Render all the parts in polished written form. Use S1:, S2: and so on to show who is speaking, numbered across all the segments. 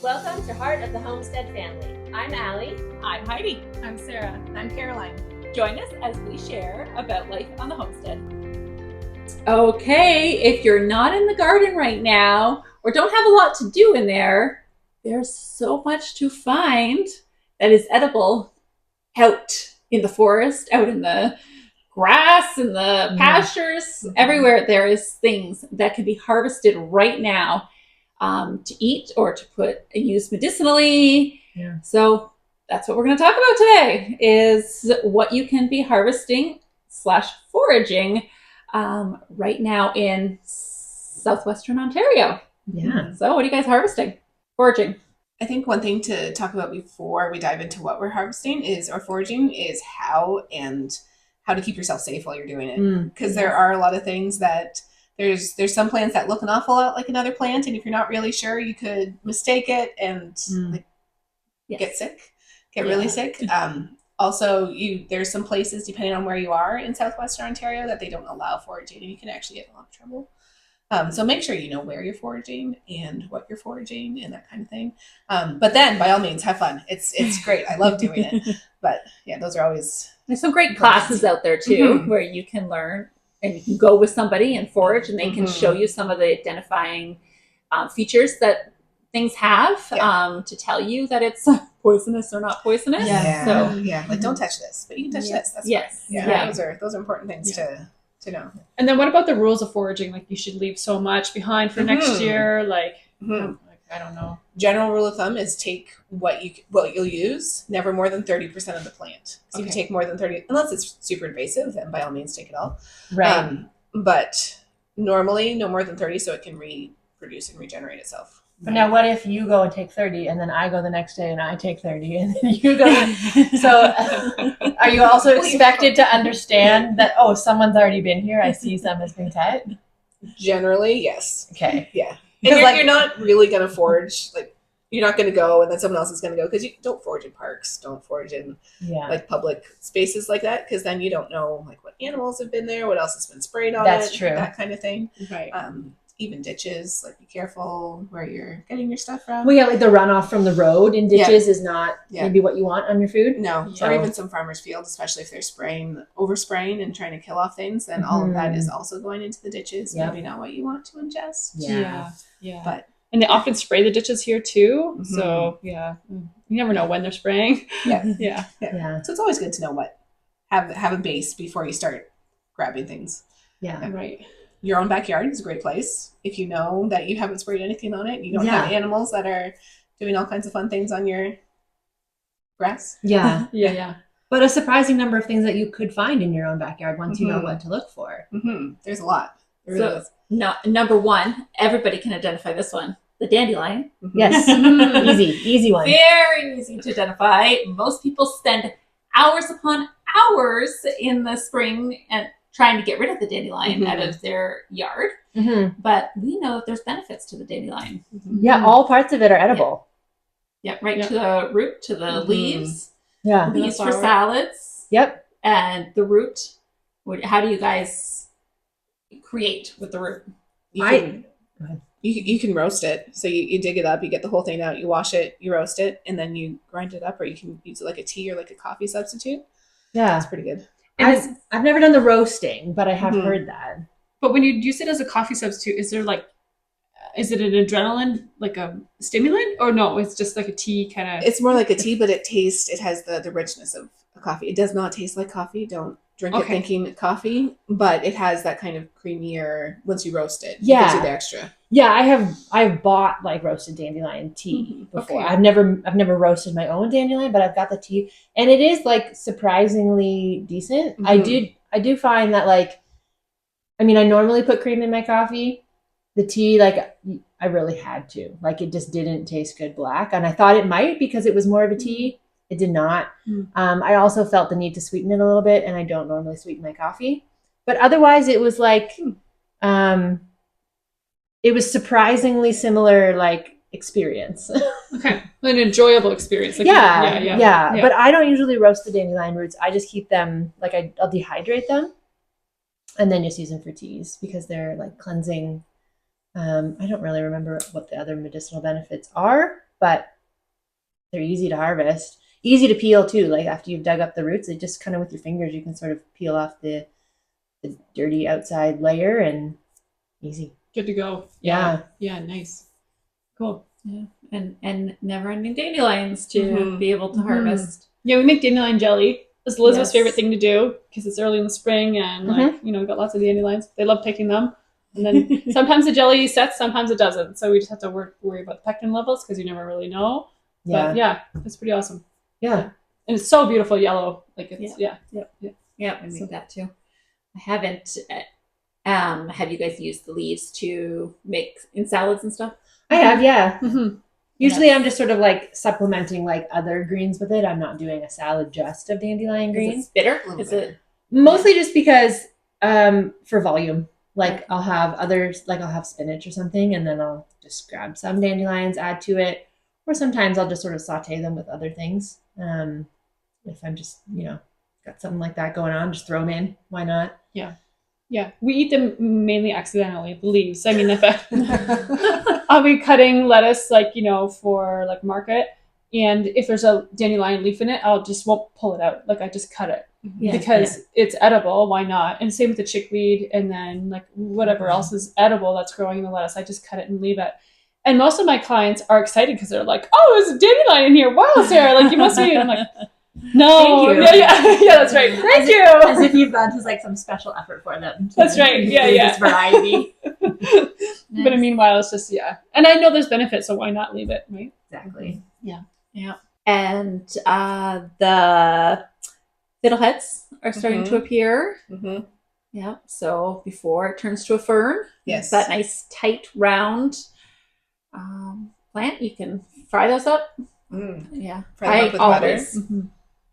S1: Welcome to Heart of the Homestead Family. I'm Allie.
S2: I'm Heidi.
S3: I'm Sarah.
S4: I'm Caroline.
S2: Join us as we share about life on the homestead.
S5: Okay, if you're not in the garden right now or don't have a lot to do in there, there's so much to find that is edible out in the forest, out in the grass and the pastures. Everywhere there is things that can be harvested right now to eat or to use medicinally. Yeah. So that's what we're going to talk about today, is what you can be harvesting / foraging right now in southwestern Ontario.
S1: Yeah.
S5: So what are you guys harvesting? Foraging.
S4: I think one thing to talk about before we dive into what we're harvesting or foraging is how to keep yourself safe while you're doing it. Because there are a lot of things that there's some plants that look an awful lot like another plant, and if you're not really sure, you could mistake it and get sick, really sick. Also, there's some places, depending on where you are in southwestern Ontario, that they don't allow foraging, and you can actually get in a lot of trouble. So make sure you know where you're foraging and what you're foraging and that kind of thing. But then, by all means, have fun. It's great. I love doing it. But yeah, those are always...
S5: There's some great classes out there, too, where you can learn and you can go with somebody and forage, and they can show you some of the identifying features that things have to tell you that it's poisonous or not poisonous.
S4: Yeah.
S5: So
S4: like, don't touch this, but you can touch this. That's
S5: yes.
S4: fine. Yeah. Those are important things to know.
S3: And then what about the rules of foraging? Like, you should leave so much behind for next year. Like, I don't know.
S4: General rule of thumb is take what you'll use, never more than 30% of the plant. So if you take more than 30, unless it's super invasive, then by all means take it all.
S1: Right.
S4: But normally no more than 30, so it can reproduce and regenerate itself.
S1: But now what if you go and take 30 and then I go the next day and I take 30 and then you go? So are you also expected to understand that, someone's already been here, I see some has been cut?
S4: Generally, yes.
S1: Okay.
S4: Yeah. And you're not really going to forage, like, you're not going to go and then someone else is going to go, because you don't forage in parks, don't forage in like public spaces like that, because then you don't know like what animals have been there, what else has been sprayed on
S1: That's
S4: it,
S1: true.
S4: That kind of thing.
S3: Right.
S4: Even ditches, like, be careful where you're getting your stuff from.
S1: Well, yeah, like the runoff from the road in ditches is not maybe what you want on your food.
S4: No, or even some farmers' fields, especially if they're overspraying and trying to kill off things, then all of that is also going into the ditches. Maybe not what you want to ingest.
S3: Yeah.
S4: And
S3: they often spray the ditches here too. So you never know when they're spraying.
S4: Yeah. So it's always good to know have a base before you start grabbing things.
S1: Yeah.
S3: Right.
S4: Your own backyard is a great place. If you know that you haven't sprayed anything on it, you don't have animals that are doing all kinds of fun things on your grass.
S1: Yeah.
S3: Yeah.
S1: But a surprising number of things that you could find in your own backyard once you know what to look for.
S4: There's a lot. There really is.
S5: Number one, everybody can identify this one. The dandelion.
S1: Yes. Easy one.
S5: Very easy to identify. Most people spend hours upon hours in the spring and trying to get rid of the dandelion out of their yard. But we know that there's benefits to the dandelion.
S1: Yeah, all parts of it are edible.
S5: Yeah, right to the root, to the leaves.
S1: Yeah.
S5: Leaves for salads.
S1: Yep.
S5: And the root, how do you guys create with the root?
S4: You can roast it. So you dig it up, you get the whole thing out, you wash it, you roast it, and then you grind it up, or you can use it like a tea or like a coffee substitute.
S1: Yeah.
S4: It's pretty good.
S1: I've never done the roasting, but I have heard that.
S3: But when you use it as a coffee substitute, is it an adrenaline, like a stimulant, or no? It's just like a tea kind of.
S4: It's more like a tea, but it has the richness of a coffee. It does not taste like coffee. Don't drink it thinking coffee, but it has that kind of creamier once you roast it.
S1: Yeah.
S4: It gives you the extra.
S1: Yeah, I've bought like roasted dandelion tea before.
S4: Okay.
S1: I've never roasted my own dandelion, but I've got the tea, and it is like surprisingly decent. I do find that, like, I mean, I normally put cream in my coffee. The tea, like, I really had to. Like, it just didn't taste good black, and I thought it might because it was more of a tea. It did not. I also felt the need to sweeten it a little bit, and I don't normally sweeten my coffee. But otherwise, it was like, it was surprisingly similar, like, experience.
S3: Okay, an enjoyable experience. Like,
S1: yeah. But I don't usually roast the dandelion roots. I just keep them, like, I'll dehydrate them, and then just use them for teas because they're like cleansing. I don't really remember what the other medicinal benefits are, but they're easy to harvest, easy to peel too. Like after you've dug up the roots, it just kind of with your fingers, you can sort of peel off the dirty outside layer and easy.
S3: Good to go.
S1: Yeah.
S3: Yeah, nice. Cool.
S5: Yeah. And never-ending dandelions to be able to harvest.
S3: Yeah, we make dandelion jelly. It's Elizabeth's
S5: Yes.
S3: favorite thing to do because it's early in the spring and like, you know, we've got lots of dandelions. They love picking them. And then sometimes the jelly sets, sometimes it doesn't. So we just have to worry about the pectin levels because you never really know.
S1: Yeah.
S3: But yeah, it's pretty awesome.
S1: Yeah.
S3: And it's so beautiful yellow. Like it's,
S5: Yeah, we
S3: So-
S5: make that too. I haven't. Have you guys used the leaves to make in salads and stuff?
S1: I have, yeah.
S3: Mhm.
S1: Usually I'm just sort of like supplementing like other greens with it. I'm not doing a salad just of dandelion greens.
S5: Is it bitter?
S4: little
S5: Is
S4: bitter.
S5: it?
S1: Mostly just because for volume. Like I'll have others, like I'll have spinach or something, and then I'll just grab some dandelions, add to it. Or sometimes I'll just sort of saute them with other things. If I'm just, you know, got something like that going on, just throw them in. Why not?
S3: Yeah, we eat them mainly accidentally, the leaves. I mean, if I'll be cutting lettuce, like, you know, for like market, and if there's a dandelion leaf in it, I'll just won't pull it out. Like I just cut it because it's edible. Why not? And same with the chickweed, and then like whatever else is edible that's growing in the lettuce, I just cut it and leave it. And most of my clients are excited because they're like, "Oh, there's a dandelion in here! Wow, Sarah! Like you must be." And I'm like, "No,
S1: Thank you.
S3: yeah, that's right. Thank you."
S1: As if you've gone to like some special effort for them.
S3: That's right. Yeah.
S1: This variety.
S3: But meanwhile, it's just, and I know there's benefits, so why not leave it, right?
S1: Exactly.
S5: And the fiddleheads are starting to appear.
S4: Mhm.
S5: Yeah. So before it turns to a fern,
S4: Yes.
S5: it's that nice tight round plant. You can fry those up.
S4: Mm.
S5: Yeah.
S4: Fry them up with
S5: always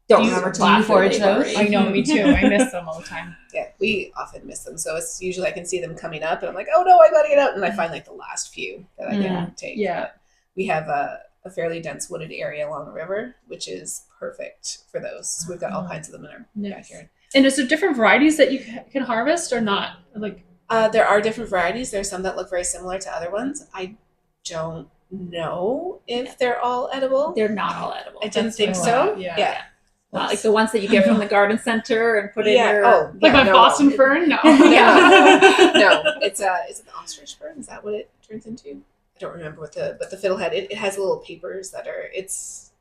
S5: don't
S1: Do you-
S5: remember
S1: do
S5: till
S1: you
S5: after
S1: forage
S5: they've
S1: those?
S5: already-
S3: I know, me too. I miss them all the time.
S4: Yeah, we often miss them. So it's usually I can see them coming up and I'm like, oh no, I gotta get out. And I find like the last few that I
S5: Yeah.
S4: can take.
S3: Yeah.
S4: But we have a fairly dense wooded area along the river, which is perfect for those. We've got all kinds of them in our backyard.
S3: And is there different varieties that you can harvest or not? Like,
S4: There are different varieties. There's some that look very similar to other ones. I don't know if they're all edible.
S5: They're not all edible.
S4: I didn't
S3: That's
S4: think
S3: what I
S4: so.
S3: thought, yeah.
S4: Yeah.
S5: Not like the ones that you get from the garden center and put in
S4: Yeah.
S5: your.
S4: Oh,
S3: like
S4: yeah,
S3: my
S4: no.
S3: Boston fern? No.
S4: No, it's is it the ostrich fern? Is that what it turns into? I don't remember what but the fiddlehead. It has little papers that are. It's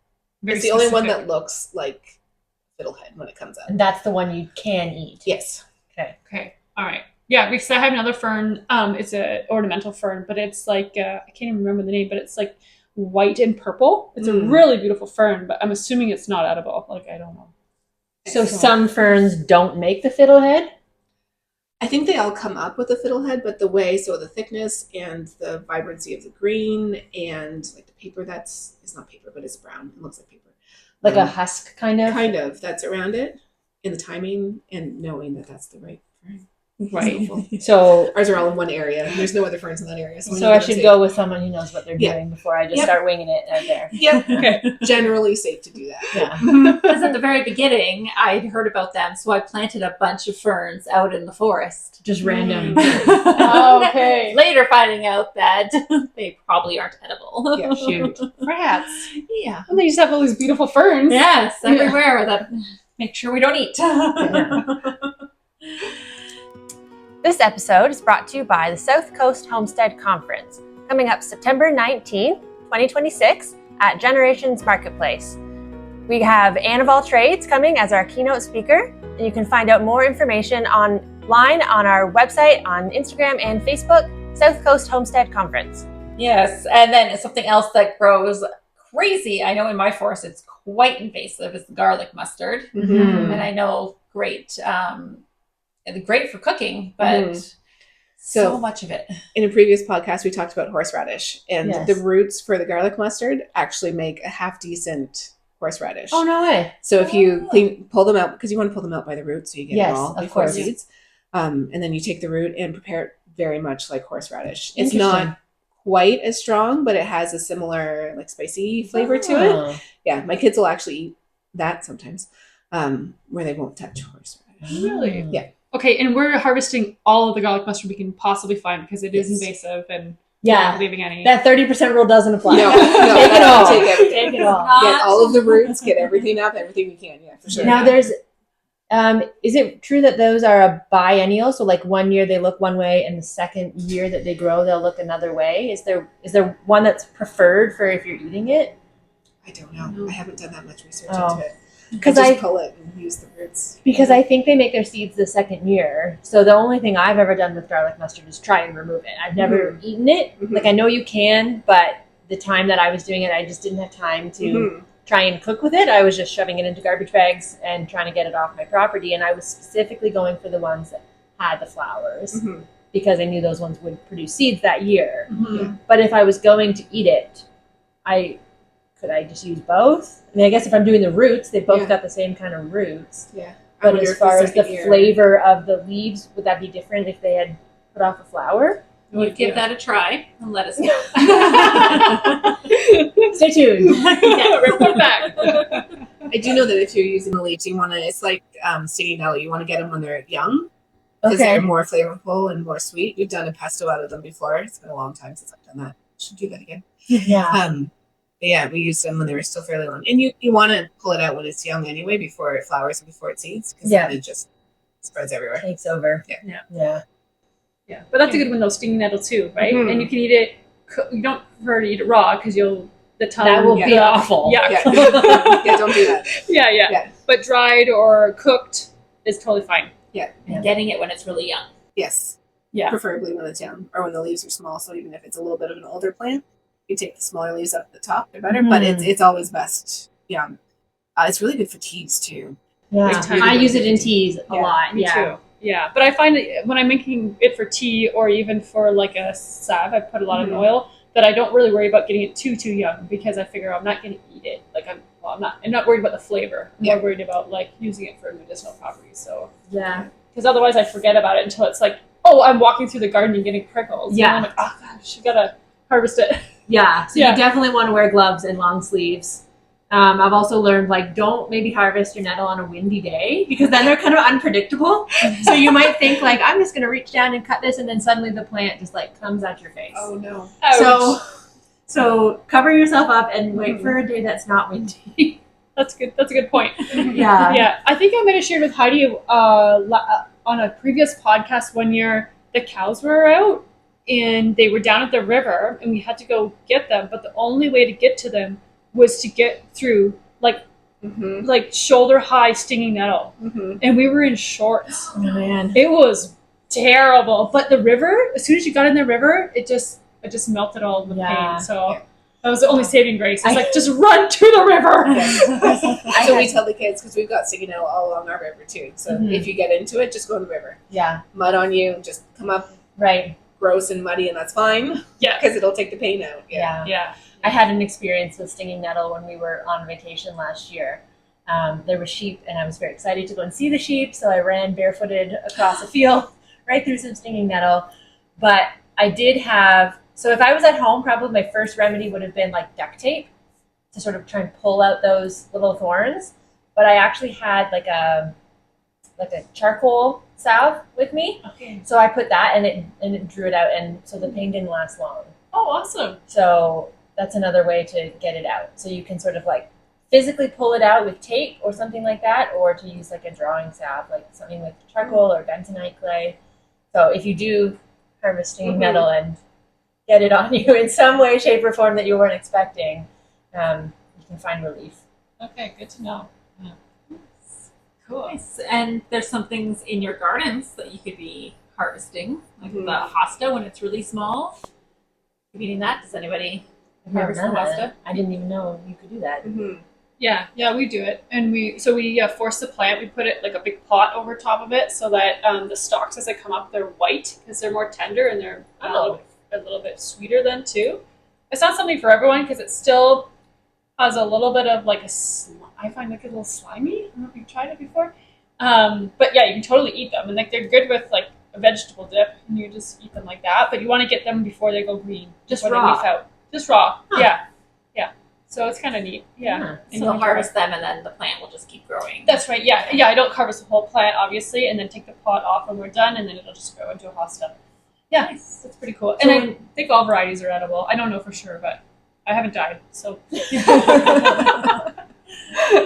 S3: Very
S4: the only one
S3: specific.
S4: that looks like fiddlehead when it comes up.
S1: And that's the one you can eat.
S4: Yes.
S3: Okay. All right. Yeah, because I have another fern. It's a ornamental fern, but it's like I can't even remember the name, but it's like white and purple. It's a really beautiful fern, but I'm assuming it's not edible. Like I don't know.
S1: So some ferns don't make the fiddlehead.
S4: I think they all come up with the fiddlehead, but the thickness and the vibrancy of the green and like the paper it's not paper, but it's brown. It looks like paper.
S1: Like a husk kind of.
S4: Kind of that's around it, and the timing and knowing that that's the right fern.
S3: Right.
S1: So
S4: Ours are all in one area. There's no other ferns in that area. we
S1: so
S4: know
S1: I
S4: that
S1: should
S4: it's
S1: go with someone who knows what they're
S4: Yeah.
S1: doing before I just
S4: Yep.
S1: start winging it out there.
S4: Yep.
S3: Okay.
S4: Generally safe to do that.
S1: Yeah.
S5: Because at the very beginning, I'd heard about them, so I planted a bunch of ferns out in the forest.
S1: Just random.
S3: Okay.
S5: Later, finding out that they probably aren't edible.
S4: Yeah.
S1: Shoot.
S3: Rats.
S5: Yeah.
S3: And they just have all these beautiful ferns.
S5: Yes, everywhere. That make sure we don't eat.
S1: This episode is brought to you by the South Coast Homestead Conference, coming up September 19th, 2026 at Generations Marketplace. We have Anne of All Trades coming as our keynote speaker, and you can find out more information online on our website, on Instagram and Facebook, South Coast Homestead Conference.
S5: Yes, and then something else that grows crazy. I know in my forest it's quite invasive. Is the garlic mustard,
S1: Mm.
S5: and I know great for cooking, but so
S4: So-
S5: much of it.
S4: In a previous podcast, we talked about horseradish, and
S1: Yes.
S4: the roots for the garlic mustard actually make a half decent horseradish.
S1: Oh, no way.
S4: So if you pull them out, because you want to pull them out by the root so you get
S1: Yes,
S4: it all
S1: of
S4: before
S1: course.
S4: seeds. And then you take the root and prepare it very much like horseradish. It's not
S1: Interesting.
S4: quite as strong, but it has a similar like spicy flavor to it.
S1: Oh.
S4: Yeah, my kids will actually eat that sometimes, where they won't touch horseradish.
S3: Really?
S1: Mm.
S4: Yeah.
S3: Okay, and we're harvesting all of the garlic mustard we can possibly find because it is
S4: Yes.
S3: invasive and
S1: Yeah.
S3: leaving any.
S1: That 30% rule doesn't apply.
S4: No,
S1: Take it all.
S4: take everything.
S1: Take it all.
S4: Get all of the roots, get everything up, everything you can. Yeah, for sure.
S1: Now there's, is it true that those are a biennial? So like 1 year they look one way, and the second year that they grow they'll look another way. Is there one that's preferred for if you're eating it?
S4: I don't know.
S5: No.
S4: I haven't done that much research
S1: Oh.
S4: into it.
S1: Because
S4: I just pull it and use the roots.
S1: Because I think they make their seeds the second year. So the only thing I've ever done with garlic mustard is try and remove it. I've never eaten it.
S4: Mhm.
S1: Like I know you can, but the time that I was doing it, I just didn't have time to try and cook with it. I was just shoving it into garbage bags and trying to get it off my property. And I was specifically going for the ones that had the flowers because I knew those ones would produce seeds that year.
S3: Mhm.
S1: But if I was going to eat it, could I just use both? I mean, I guess if I'm doing the roots, they've both
S4: Yeah.
S1: got the same kind of roots.
S4: Yeah. I
S1: But
S4: wonder
S1: as
S4: if
S1: far as the
S4: second year-
S1: flavor of the leaves, would that be different if they had put off a flower?
S5: You give that a try and let us know.
S1: Stay tuned.
S3: Report back.
S4: I do know that if you're using the leaves, you want to, it's like stinging nettle. You want to get them when they're young because
S1: Okay.
S4: they're more flavorful and more sweet. We've done a pesto out of them before. It's been a long time since I've done that. Should do that again.
S1: Yeah.
S4: But yeah, we used them when they were still fairly long. And you want to pull it out when it's young anyway, before it flowers and before it seeds, because
S1: Yeah.
S4: then it just spreads everywhere.
S1: Takes over.
S4: Yeah.
S1: Yeah.
S3: Yeah, but that's a good one though, stinging nettle too, right?
S4: Mhm.
S3: And you can eat it. You don't prefer to eat it raw because the tongue.
S1: That will
S4: Yeah.
S1: be awful.
S3: Yeah.
S4: Yeah. Yeah, don't do that.
S3: yeah.
S4: Yeah.
S3: But dried or cooked is totally fine.
S1: Yeah.
S5: And getting it when it's really young.
S4: Yes.
S3: Yeah.
S4: Preferably when it's young or when the leaves are small. So even if it's a little bit of an older plant, you take the smaller leaves up at the top, they're better. But it's always best young. It's really good for teas too.
S1: Yeah.
S3: Big time.
S1: I use it in teas a
S4: Yeah,
S1: lot.
S3: Me
S1: Yeah.
S3: too. Yeah, but I find that when I'm making it for tea or even for like a salve, I put a lot in oil. That I don't really worry about getting it too young because I figure I'm not going to eat it. Like I'm not worried about the flavor. I'm more worried about like using it for medicinal properties. So
S1: Yeah.
S3: because otherwise I forget about it until it's like, oh, I'm walking through the garden and getting prickles.
S1: Yeah.
S3: And I'm like, oh gosh, you gotta harvest it.
S1: Yeah. So
S3: Yeah.
S1: you definitely want to wear gloves and long sleeves. I've also learned like don't maybe harvest your nettle on a windy day because then they're kind of unpredictable. So you might think like I'm just gonna reach down and cut this, and then suddenly the plant just like comes at your face.
S4: Oh no.
S1: So cover yourself up and wait for a day that's not windy.
S3: That's good. That's a good point.
S1: Yeah.
S3: Yeah, I think I might have shared with Heidi on a previous podcast one year. The cows were out and they were down at the river, and we had to go get them. But the only way to get to them was to get through like shoulder high stinging nettle, and we were in shorts.
S1: Oh man.
S3: It was terrible. But the river, as soon as you got in the river, it just melted all the
S1: Yeah.
S3: pain. So. That was the only saving grace. It's like, just run to the river.
S4: So we tell the kids, because we've got stinging nettle all along our river too. So if you get into it, just go in the river.
S1: Yeah.
S4: Mud on you, just come up
S1: Right.
S4: gross and muddy, and that's fine.
S3: Yeah.
S4: Because it'll take the pain out.
S1: Yeah.
S3: Yeah.
S1: I had an experience with stinging nettle when we were on vacation last year. There were sheep, and I was very excited to go and see the sheep, so I ran barefooted across a field right through some stinging nettle. But I did have, so if I was at home, probably my first remedy would have been like duct tape to sort of try and pull out those little thorns. But I actually had like a charcoal salve with me,
S3: Okay.
S1: so I put that and it drew it out, and so the pain didn't last long.
S3: Oh, awesome.
S1: So that's another way to get it out. So you can sort of like physically pull it out with tape or something like that, or to use like a drawing salve, like something with charcoal or bentonite clay. So if you do harvest stinging nettle and get it on you in some way, shape, or form that you weren't expecting, you can find relief.
S3: Okay, good to know.
S5: Cool. Nice. And there's some things in your gardens that you could be harvesting, like the hosta when it's really small. You eating that? Does anybody harvest the hosta?
S1: I didn't even know you could do that.
S3: Yeah, we do it, and we force the plant. We put it like a big pot over top of it so that the stalks as they come up, they're white because they're more tender and they're a little bit sweeter then too. It's not something for everyone because it still has a little bit of like I find like a little slimy. I don't know if you've tried it before, but yeah, you can totally eat them, and like they're good with like a vegetable dip, and you just eat them like that. But you want to get them before they go green,
S1: Just
S3: before
S1: raw.
S3: they leaf out. Just raw.
S1: Huh.
S3: Yeah. So it's kind of neat. Yeah.
S1: Yeah.
S3: And
S5: So
S3: you
S5: you'll
S3: can
S5: harvest them and then the plant will just keep growing.
S3: That's right. Yeah. I don't harvest the whole plant, obviously, and then take the pot off when we're done, and then it'll just grow into a hosta. Yeah,
S5: Nice.
S3: that's pretty cool.
S1: So
S3: And I
S1: when-
S3: think all varieties are edible. I don't know for sure, but I haven't died, so.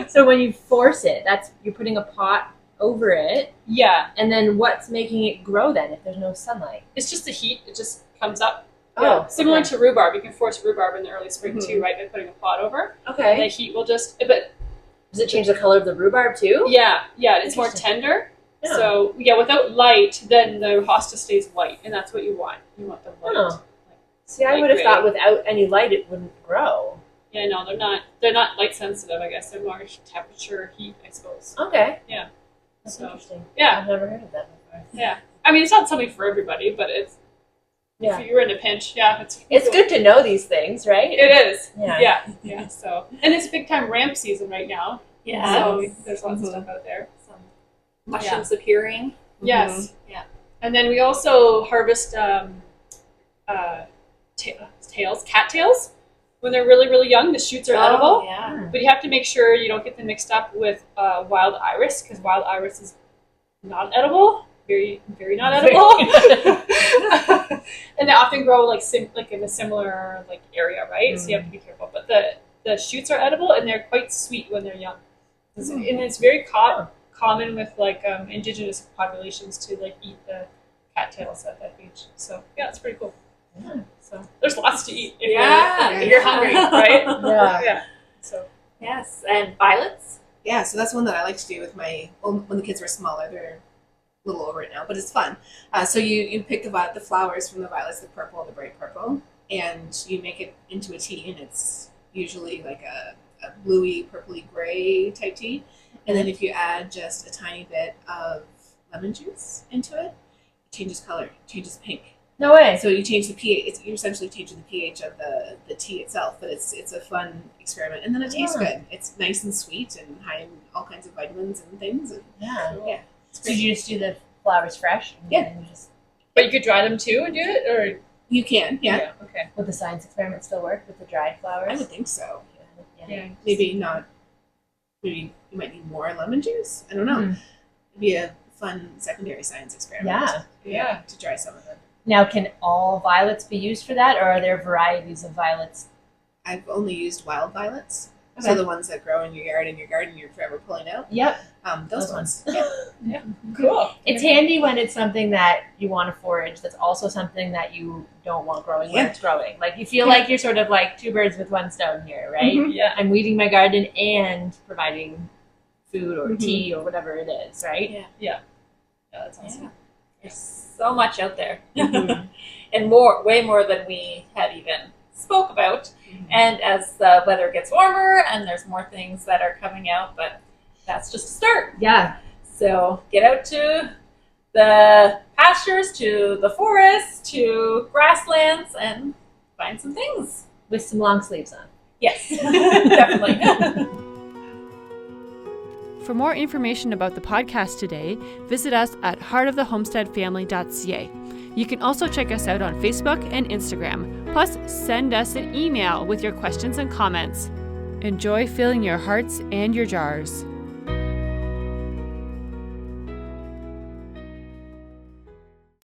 S1: So when you force it, you're putting a pot over it,
S3: Yeah,
S1: and then what's making it grow then if there's no sunlight?
S3: it's just the heat. It just comes up.
S1: Oh,
S3: Similar
S1: okay.
S3: to rhubarb. You can force rhubarb in the early spring
S1: Mhm.
S3: too, right? By putting a pot over. And the
S1: Okay.
S3: heat will just, but
S1: Does it change the color of the rhubarb too?
S3: yeah, it's more
S1: Interesting.
S3: tender.
S1: Yeah.
S3: So without light, then the hosta stays white, and that's what you want. You want the light.
S1: Oh. See, I
S3: Light
S1: would have
S3: gray.
S1: thought without any light it wouldn't grow.
S3: Yeah, no, they're not. They're not light sensitive. I guess they're more temperature, heat, I suppose.
S1: Okay.
S3: Yeah.
S1: That's
S3: So,
S1: interesting.
S3: yeah,
S1: I've never heard of that before.
S3: yeah. I mean, it's not something for everybody, but it's
S1: Yeah.
S3: if you're in a pinch, it's
S1: It's good to know these things, right?
S3: It is.
S1: Yeah.
S3: Yeah. So, and it's big time ramp season right now.
S5: Yeah.
S3: So there's lots of
S4: Mhm.
S3: stuff out there.
S5: Some mushrooms appearing.
S3: Yes.
S5: Yeah.
S3: And then we also harvest cattails. When they're really, really young, the shoots are edible.
S5: Yeah.
S3: But you have to make sure you don't get them mixed up with wild iris, because wild iris is not edible. Very, very not edible. And they often grow like in a similar area, right? So you have to be careful. But the shoots are edible, and they're quite sweet when they're young. And it's very common with indigenous populations to eat the cattails at that age. So yeah, it's pretty cool.
S1: Yeah.
S3: So there's lots to eat if
S5: Yeah.
S3: you're hungry, right?
S1: Yeah.
S3: Yeah. So
S5: Yes. And violets.
S4: Yeah, so that's one that I like to do with when the kids were smaller. They're a little over it now, but it's fun. So you pick the flowers from the violets, the purple, the bright purple, and you make it into a tea, and it's usually like a bluey, purpley gray type tea. And then if you add just a tiny bit of lemon juice into it, it changes color, it changes pink.
S1: No way.
S4: So you change the pH. You're essentially changing the pH of the tea itself, but it's a fun experiment, and then it tastes
S1: Yeah.
S4: good. It's nice and sweet and high in all kinds of vitamins and things. And
S1: Yeah.
S4: yeah, it's
S1: So
S4: great.
S1: you just do the flowers fresh?
S4: Yeah.
S1: And you just,
S3: but you could dry them too and do it, or
S4: You can, yeah.
S3: okay.
S1: would the science experiment still work with the dried flowers?
S4: I would think so.
S3: Yeah.
S4: Maybe not. Maybe you might need more lemon juice. I don't know.
S1: Hmm.
S4: It'd be a fun secondary science experiment.
S1: Yeah.
S4: To try some of them.
S1: Now, can all violets be used for that, or are there varieties of violets?
S4: I've only used wild violets.
S1: Okay.
S4: So the ones that grow in your yard, you're forever pulling out.
S1: Yep.
S4: Those
S1: Those
S4: ones.
S3: Yeah. Cool.
S1: It's handy when it's something that you want to forage that's also something that you don't want growing where
S4: Yeah.
S1: it's growing. Like, you feel like you're sort of like two birds with one stone here, right?
S4: Mhm.
S3: Yeah.
S1: I'm weeding my garden and providing food or
S4: Mhm.
S1: tea or whatever it is, right?
S3: Yeah, that's awesome.
S5: Yeah. There's so much out there.
S1: Mhm.
S5: And way more than we had even spoke about. And as the weather gets warmer and there's more things that are coming out, but that's just a start.
S1: Yeah.
S5: So get out to the pastures, to the forest, to grasslands, and find some things.
S1: With some long sleeves on.
S5: Yes, definitely.
S6: For more information about the podcast today, visit us at heartofthehomesteadfamily.ca. You can also check us out on Facebook and Instagram. Plus, send us an email with your questions and comments. Enjoy filling your hearts and your jars.